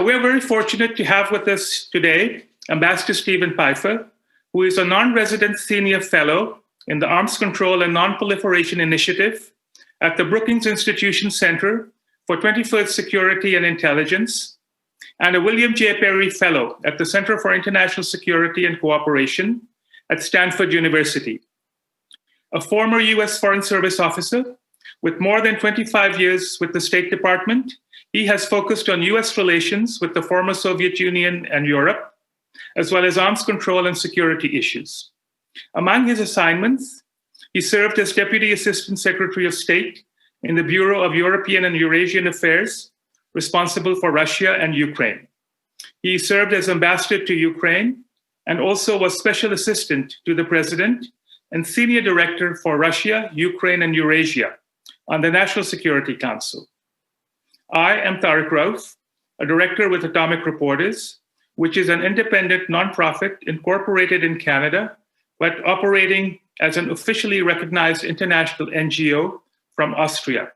We're very fortunate to have with us today Ambassador Stephen Pifer, who is a non-resident senior fellow in the Arms Control and Non-Proliferation Initiative at the Brookings Institute Center for 21st Security and Intelligence, and a William J. Perry Fellow at the Center for International Security and Cooperation at Stanford University. A former U.S. Foreign Service officer with more than 25 years with the State Department, he has focused on U.S. relations with the former Soviet Union and Europe, as well as arms control and security issues. Among his assignments, he served as Deputy Assistant Secretary of State in the Bureau of European and Eurasian Affairs, responsible for Russia and Ukraine. He served as ambassador to Ukraine and also was special assistant to the president and senior director for Russia, Ukraine, and Eurasia on the National Security Council. I am Tariq Rauf, a director with Atomic Reporters, which is an independent nonprofit incorporated in Canada, but operating as an officially recognized international NGO from Austria,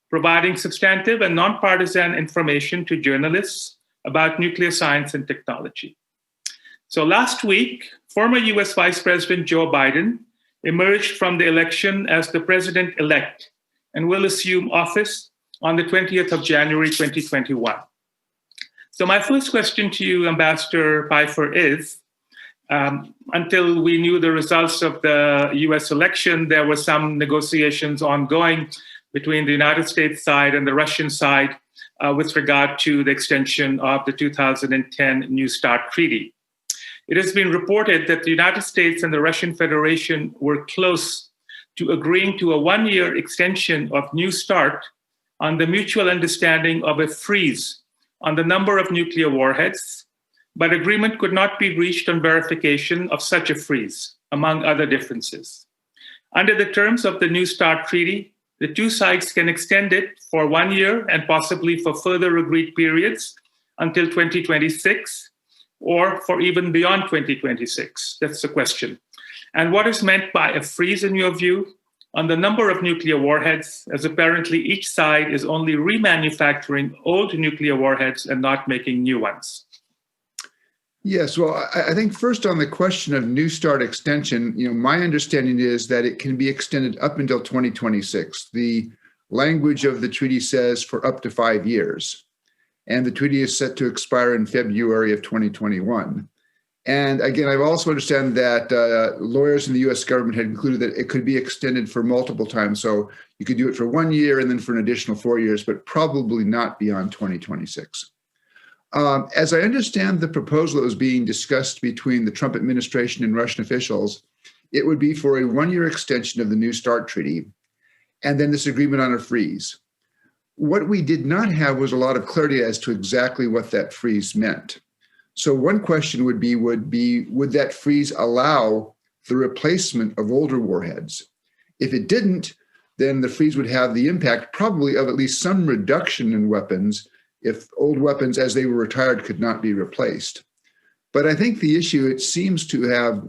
providing substantive and nonpartisan information to journalists about nuclear science and technology. So last week, former US Vice President Joe Biden emerged from the election as the president-elect and will assume office on the 20th of January, 2021. So my first question to you, Ambassador Pifer, is, until we knew the results of the US election, there were some negotiations ongoing between the United States side and the Russian side with regard to the extension of the 2010 New START Treaty. It has been reported that the United States and the Russian Federation were close to agreeing to a one-year extension of New START on the mutual understanding of a freeze on the number of nuclear warheads, but agreement could not be reached on verification of such a freeze, among other differences. Under the terms of the New START Treaty, the two sides can extend it for 1 year and possibly for further agreed periods until 2026, or for even beyond 2026. That's the question. And what is meant by a freeze, in your view, on the number of nuclear warheads, as apparently each side is only remanufacturing old nuclear warheads and not making new ones? Yes, well, I think first on the question of New START extension, my understanding is that it can be extended up until 2026. The language of the treaty says for up to 5 years, and the treaty is set to expire in February of 2021. And again, I also understand that lawyers in the US government had concluded that it could be extended for multiple times. So you could do it for 1 year and then for an additional 4 years, but probably not beyond 2026. As I understand the proposal that was being discussed between the Trump administration and Russian officials, it would be for a 1-year extension of the New START Treaty, and then this agreement on a freeze. What we did not have was a lot of clarity as to exactly what that freeze meant. So one question would that freeze allow the replacement of older warheads? If it didn't, then the freeze would have the impact probably of at least some reduction in weapons if old weapons as they were retired could not be replaced. But I think the issue it seems to have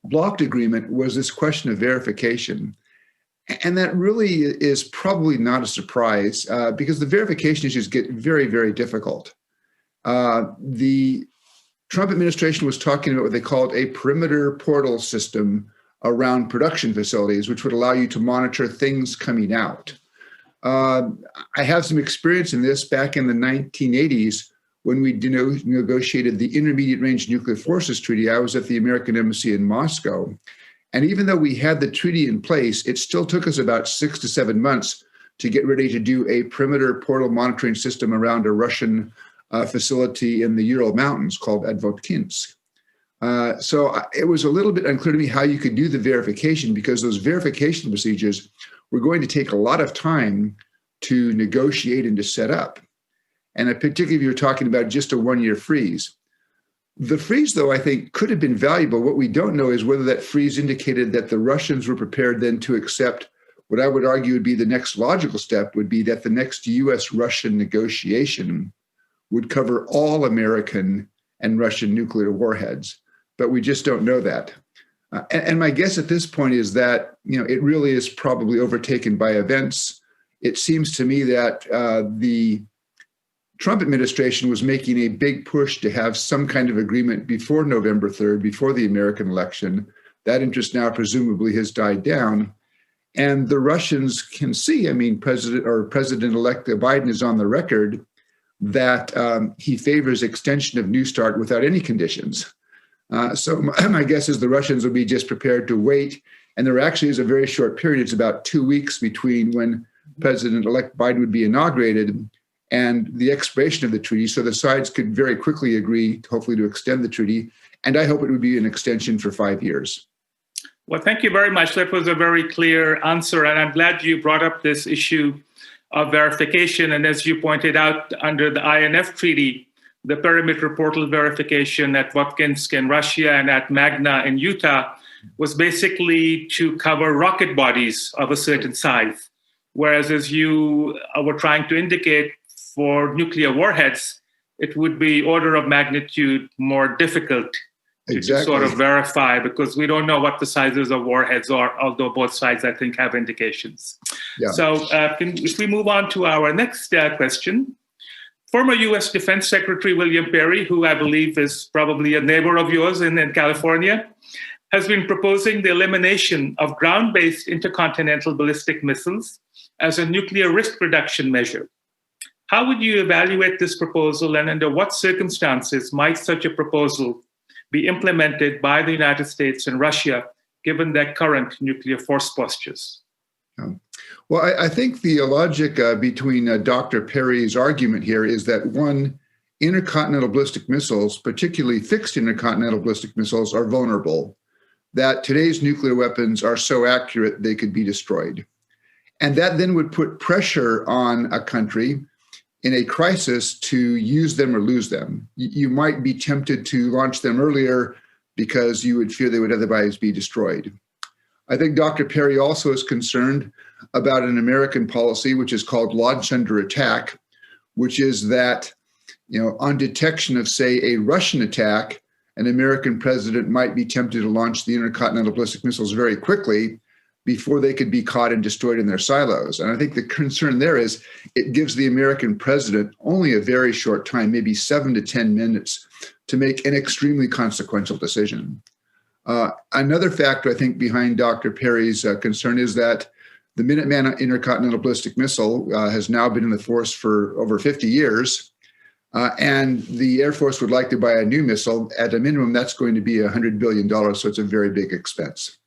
blocked agreement was this question of verification. And that really is probably not a surprise because the verification issues get very, very difficult. The Trump administration was talking about what they called a perimeter portal system around production facilities, which would allow you to monitor things coming out. I have some experience in this back in the 1980s when we negotiated the Intermediate Range Nuclear Forces Treaty. I was at the American Embassy in Moscow. And even though we had the treaty in place, it still took us about 6 to 7 months to get ready to do a perimeter portal monitoring system around a Russian facility in the Ural Mountains called Advotkinsk. So it was a little bit unclear to me how you could do the verification because those verification procedures were going to take a lot of time to negotiate and to set up. And particularly if you're talking about just a 1-year freeze. The freeze, though, I think could have been valuable. What we don't know is whether that freeze indicated that the Russians were prepared then to accept what I would argue would be the next logical step would be that the next US-Russian negotiation would cover all American and Russian nuclear warheads. But we just don't know that. And my guess at this point is that, it really is probably overtaken by events. It seems to me that the Trump administration was making a big push to have some kind of agreement before November 3rd, before the American election. That interest now presumably has died down. And the Russians can see, I mean, President-elect Biden is on the record that he favors extension of New START without any conditions. So my guess is the Russians will be just prepared to wait. And there actually is a very short period. It's about 2 weeks between when President-elect Biden would be inaugurated and the expiration of the treaty. So the sides could very quickly agree, hopefully, to extend the treaty. And I hope it would be an extension for 5 years. Well, thank you very much. That was a very clear answer. And I'm glad you brought up this issue of verification. And as you pointed out, under the INF Treaty, the perimeter portal verification at Votkinsk in Russia and at Magna in Utah was basically to cover rocket bodies of a certain size. Whereas, as you were trying to indicate, for nuclear warheads, it would be order of magnitude more difficult to sort of verify, because we don't know what the sizes of warheads are, although both sides, I think, have indications. Yeah. So if we move on to our next question, former U.S. Defense Secretary William Perry, who I believe is probably a neighbor of yours in California, has been proposing the elimination of ground-based intercontinental ballistic missiles as a nuclear risk reduction measure. How would you evaluate this proposal, and under what circumstances might such a proposal be implemented by the United States and Russia, given their current nuclear force postures? Well, I think the logic between Dr. Perry's argument here is that, one, intercontinental ballistic missiles, particularly fixed intercontinental ballistic missiles, are vulnerable, that today's nuclear weapons are so accurate they could be destroyed. And that then would put pressure on a country in a crisis to use them or lose them. You might be tempted to launch them earlier because you would fear they would otherwise be destroyed. I think Dr. Perry also is concerned about an American policy, which is called launch under attack, which is that, on detection of, say, a Russian attack, an American president might be tempted to launch the intercontinental ballistic missiles very quickly before they could be caught and destroyed in their silos. And I think the concern there is it gives the American president only a very short time, maybe 7 to 10 minutes, to make an extremely consequential decision. Another factor, I think, behind Dr. Perry's concern is that the Minuteman intercontinental ballistic missile has now been in the force for over 50 years. And the Air Force would like to buy a new missile. At a minimum, that's going to be $100 billion, so it's a very big expense.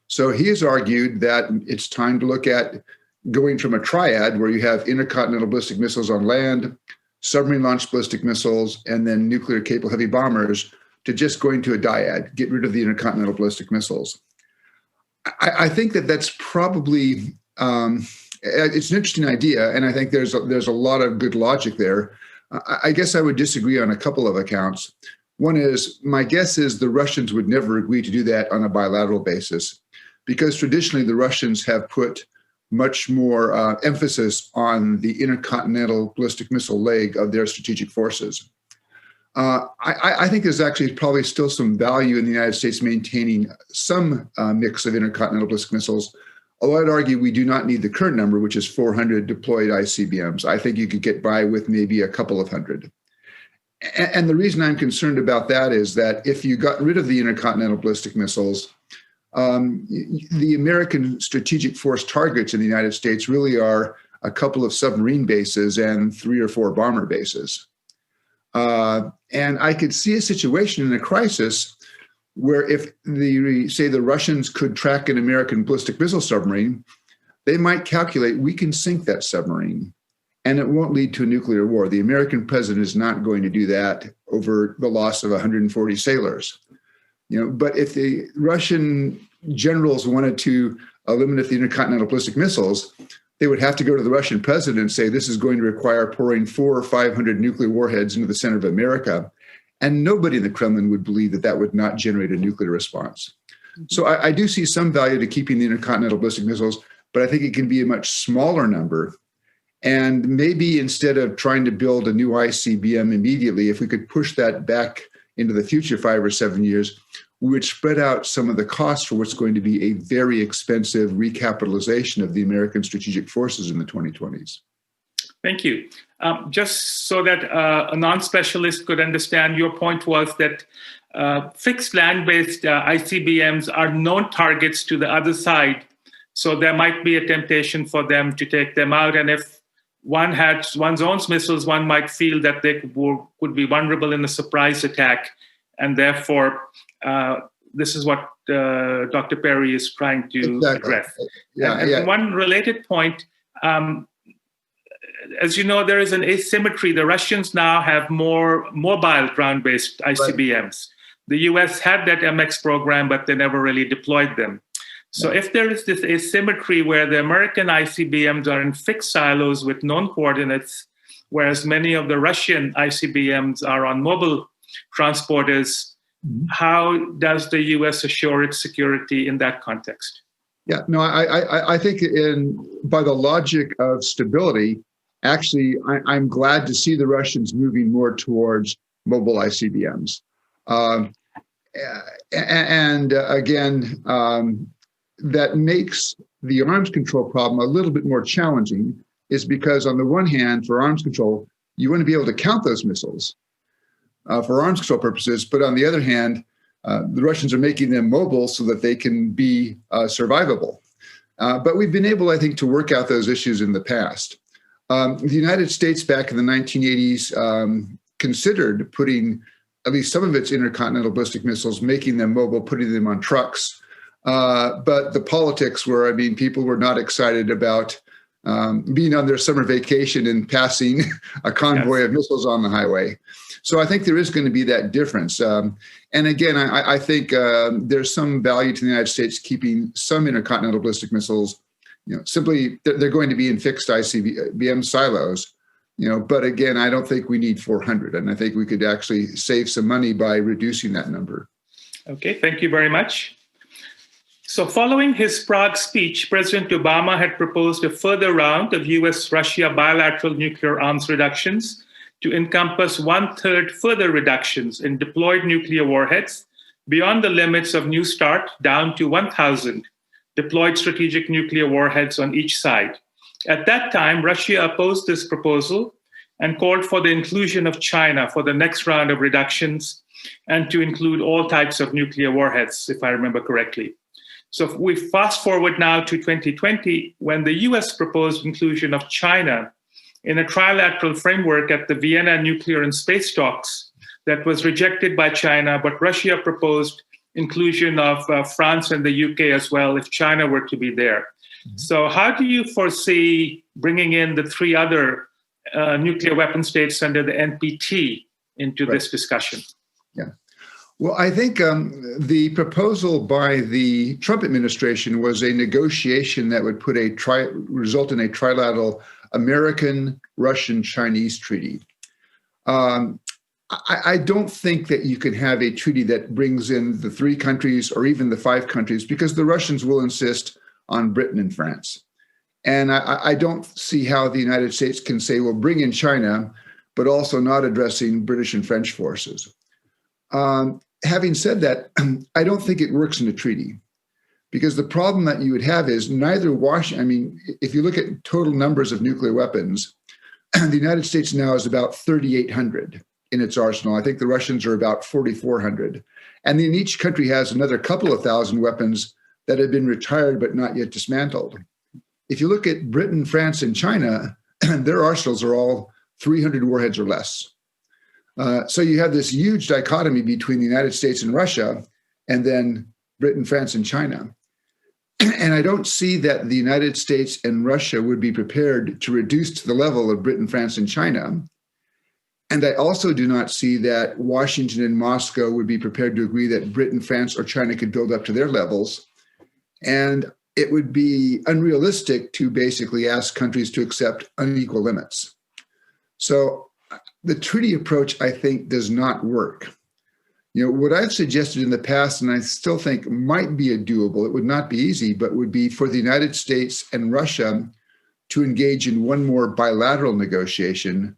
So he has argued that it's time to look at going from a triad where you have intercontinental ballistic missiles on land, submarine-launched ballistic missiles, and then nuclear-capable heavy bombers, to just going to a dyad, get rid of the intercontinental ballistic missiles. I think that that's probably, it's an interesting idea, and I think there's a lot of good logic there. I guess I would disagree on a couple of accounts. One is, my guess is the Russians would never agree to do that on a bilateral basis, because traditionally the Russians have put much more emphasis on the intercontinental ballistic missile leg of their strategic forces. I think there's actually probably still some value in the United States maintaining some mix of intercontinental ballistic missiles, although I'd argue we do not need the current number, which is 400 deployed ICBMs. I think you could get by with maybe a couple of hundred. And the reason I'm concerned about that is that if you got rid of the intercontinental ballistic missiles, the American strategic force targets in the United States really are a couple of submarine bases and 3 or 4 bomber bases. And I could see a situation in a crisis where if the Russians could track an American ballistic missile submarine, they might calculate we can sink that submarine and it won't lead to a nuclear war. The American president is not going to do that over the loss of 140 sailors. But if the Russian generals wanted to eliminate the intercontinental ballistic missiles, they would have to go to the Russian president and say, this is going to require pouring 400 or 500 nuclear warheads into the center of America. And nobody in the Kremlin would believe that that would not generate a nuclear response. So I do see some value to keeping the intercontinental ballistic missiles, but I think it can be a much smaller number. And maybe instead of trying to build a new ICBM immediately, if we could push that back into the future 5 or 7 years, we would spread out some of the costs for what's going to be a very expensive recapitalization of the American strategic forces in the 2020s. Thank you. Just so that a non-specialist could understand, your point was that fixed land-based ICBMs are known targets to the other side. So there might be a temptation for them to take them out. And if one had one's own missiles, one might feel that they could be vulnerable in a surprise attack. And therefore, this is what Dr. Perry is trying to address. And one related point, as you know, there is an asymmetry. The Russians now have more mobile ground-based ICBMs. Right. The US had that MX program, but they never really deployed them. So if there is this asymmetry where the American ICBMs are in fixed silos with known coordinates, whereas many of the Russian ICBMs are on mobile transporters, how does the US assure its security in that context? Yeah, no, I think by the logic of stability, actually, I'm glad to see the Russians moving more towards mobile ICBMs. That makes the arms control problem a little bit more challenging, is because on the one hand, for arms control, you want to be able to count those missiles for arms control purposes. But on the other hand, the Russians are making them mobile so that they can be survivable. But we've been able, I think, to work out those issues in the past. The United States back in the 1980s considered putting at least some of its intercontinental ballistic missiles, making them mobile, putting them on trucks. But the politics were, people were not excited about being on their summer vacation and passing a convoy of missiles on the highway. So I think there is going to be that difference. And again, I think there's some value to the United States keeping some intercontinental ballistic missiles. Simply they're going to be in fixed ICBM silos. But again, I don't think we need 400, and I think we could actually save some money by reducing that number. Okay, thank you very much. So following his Prague speech, President Obama had proposed a further round of US-Russia bilateral nuclear arms reductions to encompass 1/3 further reductions in deployed nuclear warheads beyond the limits of New START down to 1,000 deployed strategic nuclear warheads on each side. At that time, Russia opposed this proposal and called for the inclusion of China for the next round of reductions and to include all types of nuclear warheads, if I remember correctly. So if we fast forward now to 2020, when the US proposed inclusion of China in a trilateral framework at the Vienna nuclear and space talks that was rejected by China, but Russia proposed inclusion of France and the UK as well if China were to be there. So how do you foresee bringing in the three other nuclear weapon states under the NPT into this discussion? Yeah. Well, I think the proposal by the Trump administration was a negotiation that would put result in a trilateral American, Russian, Chinese treaty. I don't think that you can have a treaty that brings in the three countries or even the five countries, because the Russians will insist on Britain and France. And I don't see how the United States can say, well, bring in China, but also not addressing British and French forces. Having said that, I don't think it works in a treaty, because the problem that you would have is neither Washington, if you look at total numbers of nuclear weapons, the United States now is about 3,800 in its arsenal. I think the Russians are about 4,400. And then each country has another couple of thousand weapons that have been retired but not yet dismantled. If you look at Britain, France, and China, their arsenals are all 300 warheads or less. So you have this huge dichotomy between the United States and Russia, and then Britain, France, and China. And I don't see that the United States and Russia would be prepared to reduce to the level of Britain, France, and China. And I also do not see that Washington and Moscow would be prepared to agree that Britain, France, or China could build up to their levels. And it would be unrealistic to basically ask countries to accept unequal limits. So the treaty approach, I think, does not work. What I've suggested in the past, and I still think might be doable, it would not be easy, but would be for the United States and Russia to engage in one more bilateral negotiation,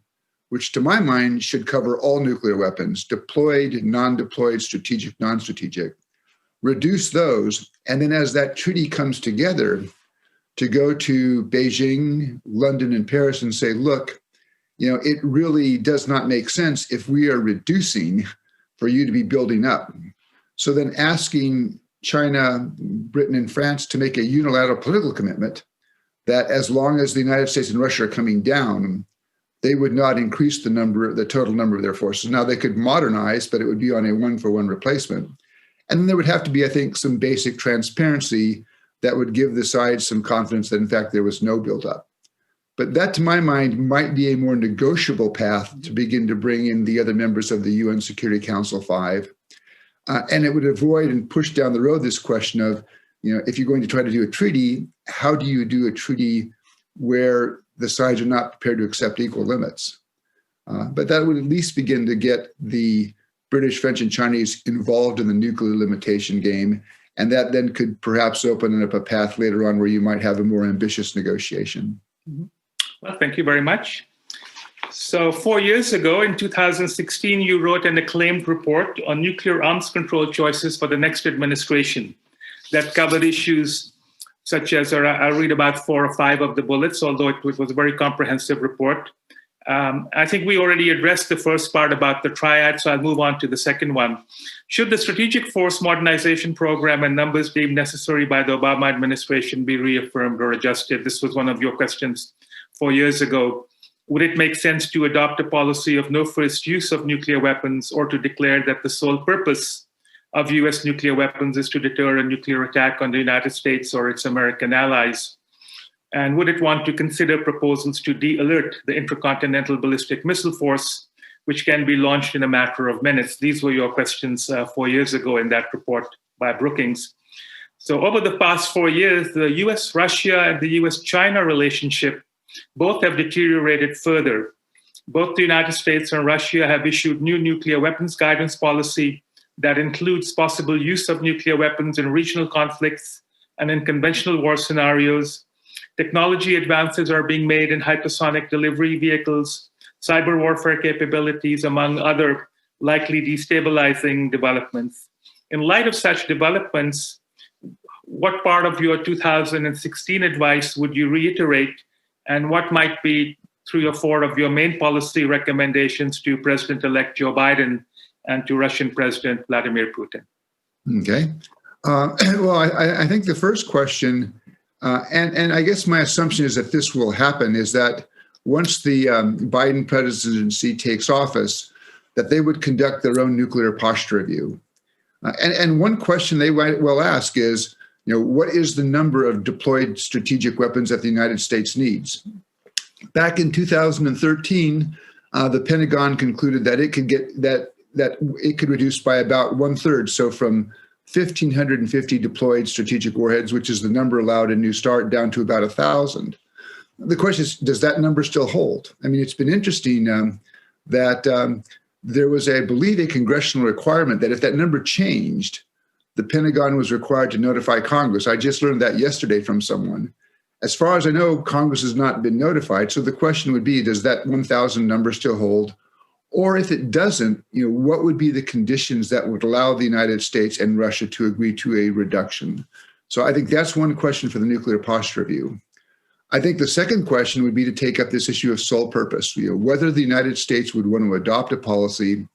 which to my mind should cover all nuclear weapons, deployed, non-deployed, strategic, non-strategic, reduce those. And then as that treaty comes together, to go to Beijing, London, and Paris and say, look, it really does not make sense if we are reducing for you to be building up. So then asking China, Britain, and France to make a unilateral political commitment that as long as the United States and Russia are coming down, they would not increase the total number of their forces. Now, they could modernize, but it would be on a one-for-one replacement. And then there would have to be, I think, some basic transparency that would give the sides some confidence that, in fact, there was no buildup. But that, to my mind, might be a more negotiable path to begin to bring in the other members of the UN Security Council 5. And it would avoid and push down the road this question of, if you're going to try to do a treaty, how do you do a treaty where the sides are not prepared to accept equal limits? But that would at least begin to get the British, French, and Chinese involved in the nuclear limitation game. And that then could perhaps open up a path later on where you might have a more ambitious negotiation. Well, thank you very much. So 4 years ago, in 2016, you wrote an acclaimed report on nuclear arms control choices for the next administration that covered issues such as, I'll read about 4 or 5 of the bullets, although it was a very comprehensive report. I think we already addressed the first part about the triad, so I'll move on to the second one. Should the Strategic Force Modernization Program and numbers deemed necessary by the Obama administration be reaffirmed or adjusted? This was one of your questions 4 years ago. Would it make sense to adopt a policy of no first use of nuclear weapons, or to declare that the sole purpose of US nuclear weapons is to deter a nuclear attack on the United States or its American allies? And would it want to consider proposals to de-alert the Intercontinental Ballistic Missile Force, which can be launched in a matter of minutes? These were your questions 4 years ago in that report by Brookings. So over the past 4 years, the US-Russia and the US-China relationship both have deteriorated further. Both the United States and Russia have issued new nuclear weapons guidance policy that includes possible use of nuclear weapons in regional conflicts and in conventional war scenarios. Technology advances are being made in hypersonic delivery vehicles, cyber warfare capabilities, among other likely destabilizing developments. In light of such developments, what part of your 2016 advice would you reiterate, and what might be 3 or 4 of your main policy recommendations to President-elect Joe Biden and to Russian President Vladimir Putin? Okay. Well, I think the first question, and I guess my assumption is that this will happen, is that once the Biden presidency takes office, that they would conduct their own nuclear posture review. And one question they might well ask is, what is the number of deployed strategic weapons that the United States needs? Back in 2013, the Pentagon concluded that it could get that it could reduce by about 1/3. So from 1,550 deployed strategic warheads, which is the number allowed in New START, down to about 1,000. The question is, does that number still hold? I mean, it's been interesting that there was, I believe, a congressional requirement that if that number changed, the Pentagon was required to notify Congress. I just learned that yesterday from someone. As far as I know, Congress has not been notified. So the question would be, does that 1,000 number still hold? Or if it doesn't, what would be the conditions that would allow the United States and Russia to agree to a reduction? So I think that's one question for the nuclear posture review. I think the second question would be to take up this issue of sole purpose, whether the United States would want to adopt a policy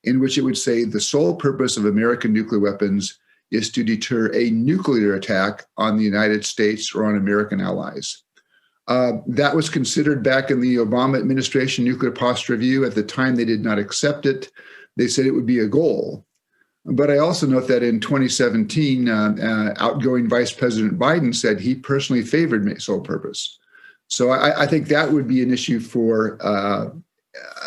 in which it would say the sole purpose of American nuclear weapons is to deter a nuclear attack on the United States or on American allies. That was considered back in the Obama administration nuclear posture review. At the time, they did not accept it. They said it would be a goal. But I also note that in 2017, outgoing Vice President Biden said he personally favored sole purpose. So I think that would be an issue for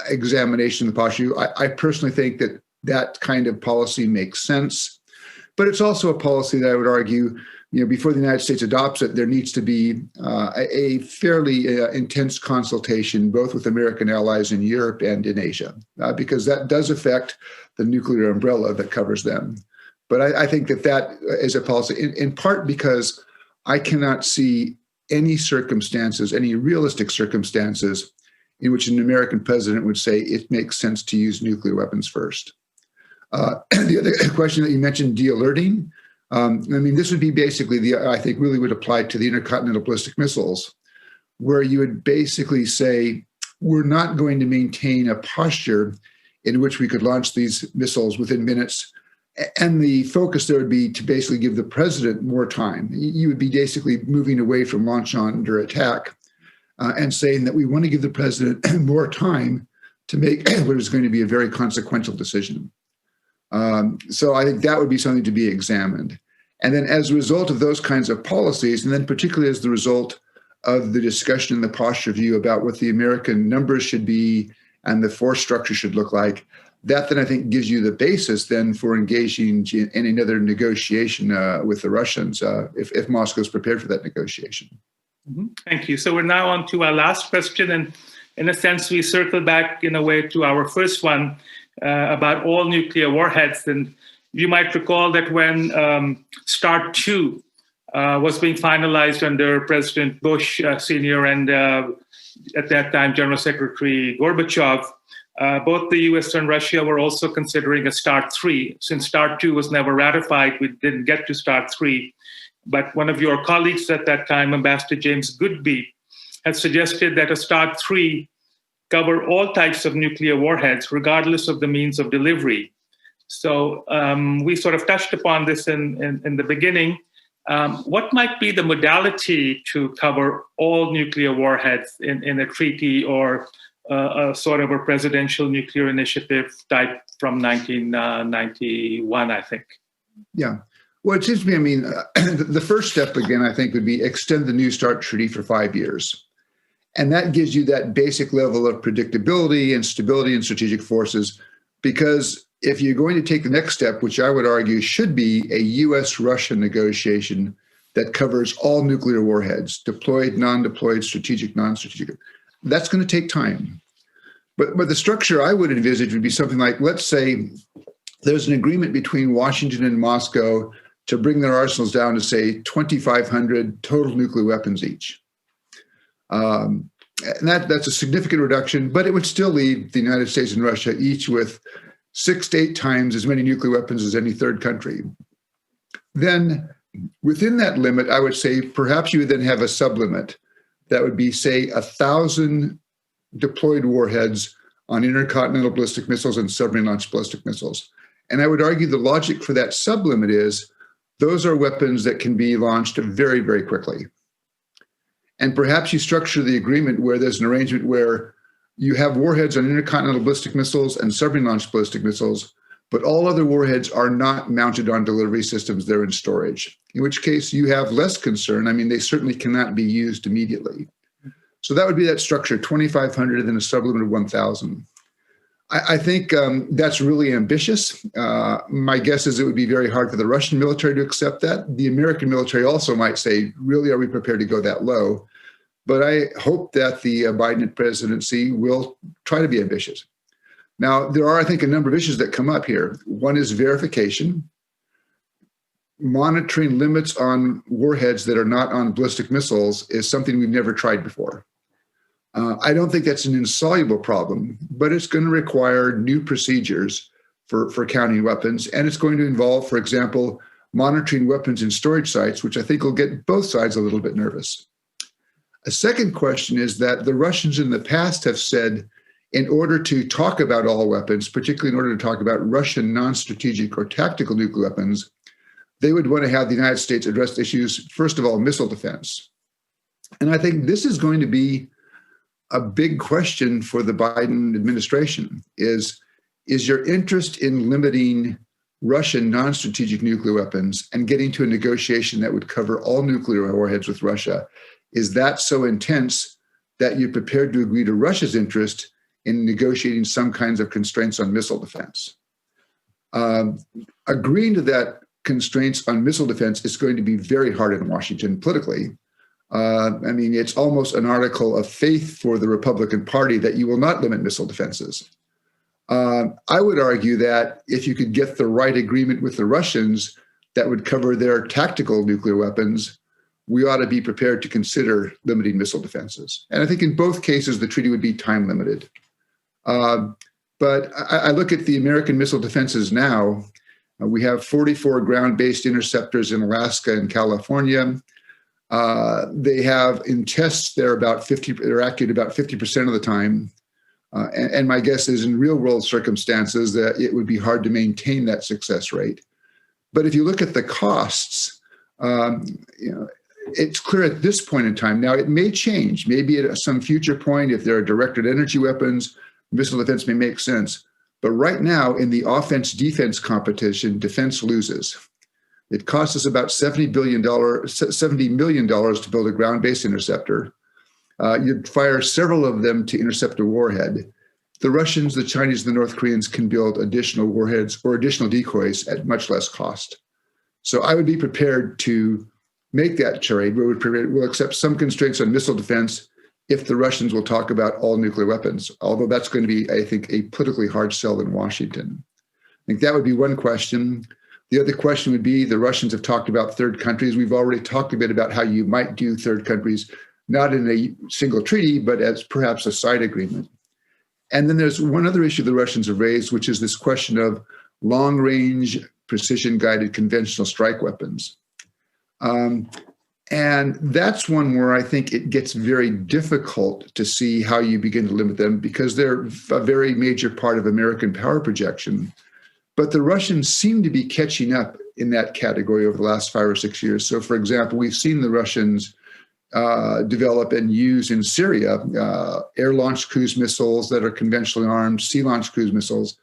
examination of the posture review. I personally think that that kind of policy makes sense. But it's also a policy that I would argue, before the United States adopts it, there needs to be a fairly intense consultation, both with American allies in Europe and in Asia, because that does affect the nuclear umbrella that covers them. But I think that is a policy, in part because I cannot see any circumstances, any realistic circumstances, in which an American president would say it makes sense to use nuclear weapons first. The other question that you mentioned, de-alerting, This would be basically I think really would apply to the intercontinental ballistic missiles, where you would basically say, we're not going to maintain a posture in which we could launch these missiles within minutes. And the focus there would be to basically give the president more time. You would be basically moving away from launch under attack and saying that we want to give the president more time to make what is going to be a very consequential decision. So I think that would be something to be examined. And then as a result of those kinds of policies, and then particularly as the result of the discussion in the posture view about what the American numbers should be and the force structure should look like, that then I think gives you the basis then for engaging in another negotiation with the Russians if Moscow is prepared for that negotiation. Mm-hmm. Thank you. So we're now on to our last question. And in a sense, we circle back in a way to our first one about all nuclear warheads. And you might recall that when START 2 was being finalized under President Bush Sr. and at that time, General Secretary Gorbachev, both the US and Russia were also considering a START 3. Since START 2 was never ratified, we didn't get to START 3. But one of your colleagues at that time, Ambassador James Goodby, had suggested that a START 3 cover all types of nuclear warheads, regardless of the means of delivery. So we sort of touched upon this in the beginning. What might be the modality to cover all nuclear warheads in a treaty or a sort of a presidential nuclear initiative type from 1991, I think? Yeah. Well, it seems to me, the first step, again, I think would be extend the New START treaty for 5 years. And that gives you that basic level of predictability and stability in strategic forces, because if you're going to take the next step, which I would argue should be a US-Russia negotiation that covers all nuclear warheads, deployed, non-deployed, strategic, non-strategic, that's going to take time. But the structure I would envisage would be something like, let's say there's an agreement between Washington and Moscow to bring their arsenals down to, say, 2,500 total nuclear weapons each. And that's a significant reduction, but it would still leave the United States and Russia each with 6 to 8 times as many nuclear weapons as any third country. Then within that limit, I would say perhaps you would then have a sublimit that would be, say, 1,000 deployed warheads on intercontinental ballistic missiles and submarine-launched ballistic missiles. And I would argue the logic for that sublimit is those are weapons that can be launched very, very quickly. And perhaps you structure the agreement where there's an arrangement where you have warheads on intercontinental ballistic missiles and submarine-launched ballistic missiles, but all other warheads are not mounted on delivery systems, they're in storage, in which case you have less concern. They certainly cannot be used immediately. So that would be that structure, 2,500 and then a sublimit of 1,000. I think that's really ambitious. My guess is it would be very hard for the Russian military to accept that. The American military also might say, really, are we prepared to go that low? But I hope that the Biden presidency will try to be ambitious. Now, there are, I think, a number of issues that come up here. One is verification. Monitoring limits on warheads that are not on ballistic missiles is something we've never tried before. I don't think that's an insoluble problem, but it's going to require new procedures for counting weapons. And it's going to involve, for example, monitoring weapons in storage sites, which I think will get both sides a little bit nervous. A second question is that the Russians in the past have said, in order to talk about all weapons, particularly in order to talk about Russian non-strategic or tactical nuclear weapons, they would want to have the United States address issues, first of all, missile defense. And I think this is going to be a big question for the Biden administration is your interest in limiting Russian non-strategic nuclear weapons and getting to a negotiation that would cover all nuclear warheads with Russia, is that so intense that you're prepared to agree to Russia's interest in negotiating some kinds of constraints on missile defense? Agreeing to that constraints on missile defense is going to be very hard in Washington politically. It's almost an article of faith for the Republican Party that you will not limit missile defenses. I would argue that if you could get the right agreement with the Russians that would cover their tactical nuclear weapons, we ought to be prepared to consider limiting missile defenses. And I think in both cases, the treaty would be time limited. But I look at the American missile defenses now. We have 44 ground-based interceptors in Alaska and California. They have in tests, they're accurate about 50% of the time. And my guess is in real world circumstances that it would be hard to maintain that success rate. But if you look at the costs, it's clear at this point in time. Now, it may change. Maybe at some future point, if there are directed energy weapons, missile defense may make sense. But right now, in the offense-defense competition, defense loses. It costs us about $70 million to build a ground-based interceptor. You'd fire several of them to intercept a warhead. The Russians, the Chinese, and the North Koreans can build additional warheads or additional decoys at much less cost. So I would be prepared to make that trade. We'll accept some constraints on missile defense if the Russians will talk about all nuclear weapons, although that's going to be, I think, a politically hard sell in Washington. I think that would be one question. The other question would be, the Russians have talked about third countries. We've already talked a bit about how you might do third countries, not in a single treaty, but as perhaps a side agreement. And then there's one other issue the Russians have raised, which is this question of long-range, precision-guided conventional strike weapons. And that's one where I think it gets very difficult to see how you begin to limit them because they're a very major part of American power projection. But the Russians seem to be catching up in that category over the last 5 or 6 years. So, for example, we've seen the Russians develop and use in Syria air-launched cruise missiles that are conventionally armed, sea-launched cruise missiles.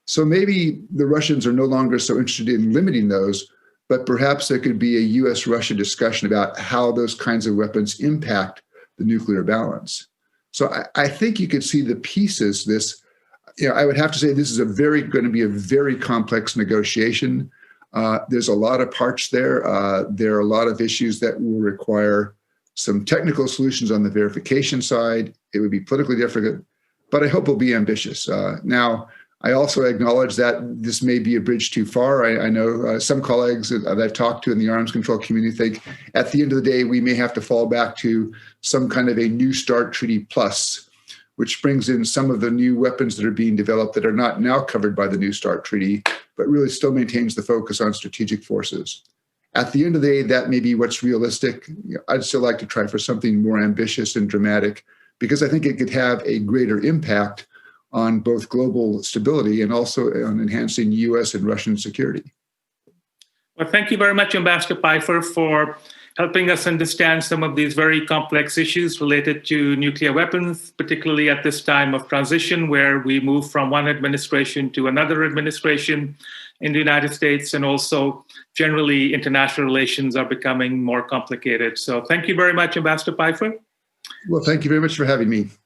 So maybe the Russians are no longer so interested in limiting those, but perhaps there could be a US-Russia discussion about how those kinds of weapons impact the nuclear balance. So I think you could see the pieces. I would have to say this is going to be a very complex negotiation. There's a lot of parts there. There are a lot of issues that will require some technical solutions on the verification side. It would be politically difficult, but I hope it'll be ambitious. Now, I also acknowledge that this may be a bridge too far. I know some colleagues that I've talked to in the arms control community think at the end of the day, we may have to fall back to some kind of a New START Treaty Plus, which brings in some of the new weapons that are being developed that are not now covered by the New START Treaty, but really still maintains the focus on strategic forces. At the end of the day, that may be what's realistic. I'd still like to try for something more ambitious and dramatic because I think it could have a greater impact on both global stability and also on enhancing US and Russian security. Well, thank you very much, Ambassador Pifer, for helping us understand some of these very complex issues related to nuclear weapons, particularly at this time of transition where we move from one administration to another administration in the United States, and also generally international relations are becoming more complicated. So thank you very much, Ambassador Pifer. Well, thank you very much for having me.